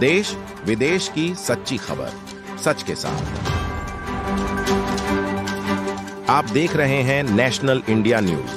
देश विदेश की सच्ची खबर सच के साथ। आप देख रहे हैं national India news.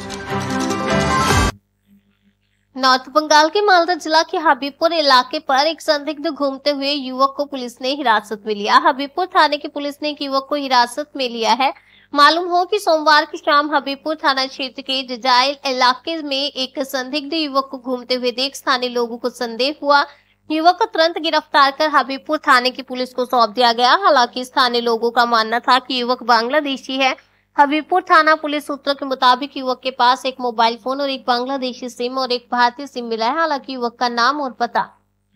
North Bengal के मालदा जिला के हबीबपुर इलाके पर एक संदिग्ध घूमते हुए युवक को पुलिस ने हिरासत में लिया। हबीबपुर थाने की पुलिस ने एक युवक को हिरासत में लिया है। मालूम हो कि सोमवार की शाम हबीबपुर थाना क्षेत्र के जजाइल इलाके में एक संदिग्ध युवक को घूमते हुए देख स्थानीय लोगों को संदेह हुआ। युवक को तुरंत गिरफ्तार कर हबीबपुर थाने की पुलिस को सौंप दिया गया। हालांकि स्थानीय लोगों का मानना था कि युवक बांग्लादेशी है। हबीबपुर थाना पुलिस सूत्रों के मुताबिक युवक के पास एक मोबाइल फोन और एक बांग्लादेशी सिम और एक भारतीय सिम मिला है। हालांकि युवक का नाम और पता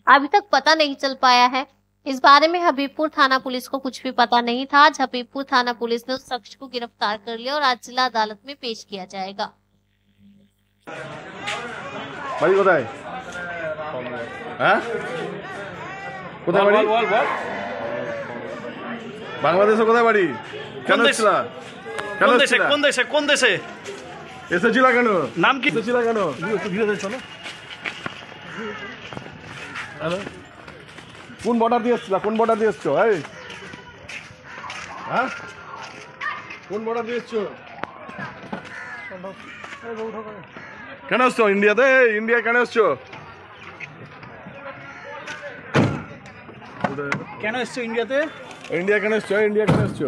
अभी तक पता नहीं चल पाया है। इस बारे में हबीबपुर थाना पुलिस को कुछ भी पता नहीं था। आज हबीबपुर थाना पुलिस ने उस शख्स को गिरफ्तार कर लिया और आज जिला अदालत में पेश किया जाएगा। বাড়ি কোথায়? হ্যাঁ কোথায় বাড়ি? বাংলাদেশে কোথায় বাড়ি? কেন এসেছিলা? কোন দেশে এসেছিলা কেন? নাম কি এসেছিলা কেন? একটু ধীরে চলো। হ্যালো কোন বর্ডার দিয়ে এসেছিলা? কোন বর্ডার দিয়ে এসছো? এই হ্যাঁ কোন বর্ডার দিয়ে এসছো? কেন এসছো ইন্ডিয়াতে? ইন্ডিয়া কেন এসছো? কেন এসছো ইন্ডিয়াতে? ইন্ডিয়া কেন এসছো? ইন্ডিয়া কেন এসছো?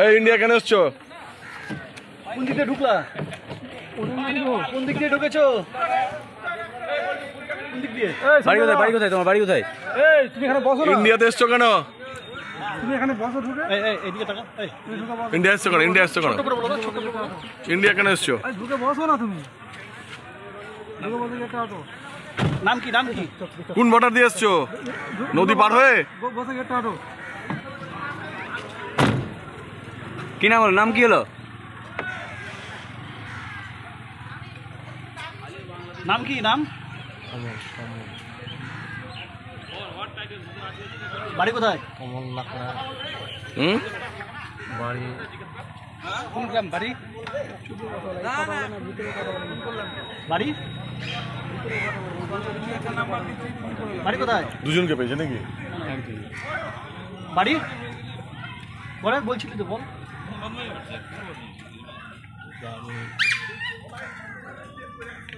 এই ইন্ডিয়া কেন এসছো? কোন দিক দিয়ে ঢুকলা? কোন দিক দিয়ে ঢুকেছো? কোন দিক দিয়ে? বাড়ি কোথায়? বাড়ি কোথায়? তোমার বাড়ি কোথায়? এই তুমি এখানে বসো না। ইন্ডিয়াতে এসছো কেন? তুমি এখানে বসো ঢুকে। এই এদিকে তাকা। এই তুমি ঢুকে বসো। ইন্ডিয়া এসছো কেন? ইন্ডিয়া এসছো কেন? ইন্ডিয়া কেন এসছো? ঢুকে বসো না তুমি। ঢুকে বসে গেটটা আটো। নাম কি? নাম কি? কোন বর্ডার দিয়ে এসছো? নদী পার হয়ে? বসে গেটটা আটো। কি নাম হলো? নাম কি হলো? নাম কি? নাম বাড়ি কোথায়? বাড়ি কোন গ্রাম? বাড়ি বাড়ি বাড়ি কোথায়? দুজনকে পেয়েছে নাকি? বাড়ি বলে বলছিলি তো বল।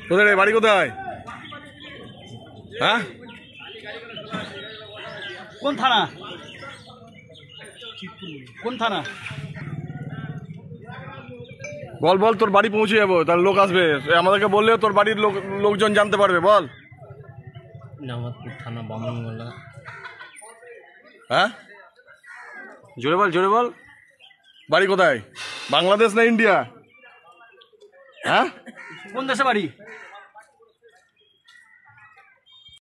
কোথায় রে? বাড়ি কোথায়? হ্যাঁ কোন থানা? কোন থানা? বল বল, তোর বাড়ি পৌঁছে যাবো, তার লোক আসবে। আমাদেরকে বললেও তোর বাড়ির লোকজন জানতে পারবে। বল। নামাজপুর থানা, বামনগোলা। হ্যাঁ জোরে বল, জোরে বল। বাড়ি কোথায়? বাংলাদেশ না ইন্ডিয়া? হ্যাঁ কোন দেশে বাড়ি?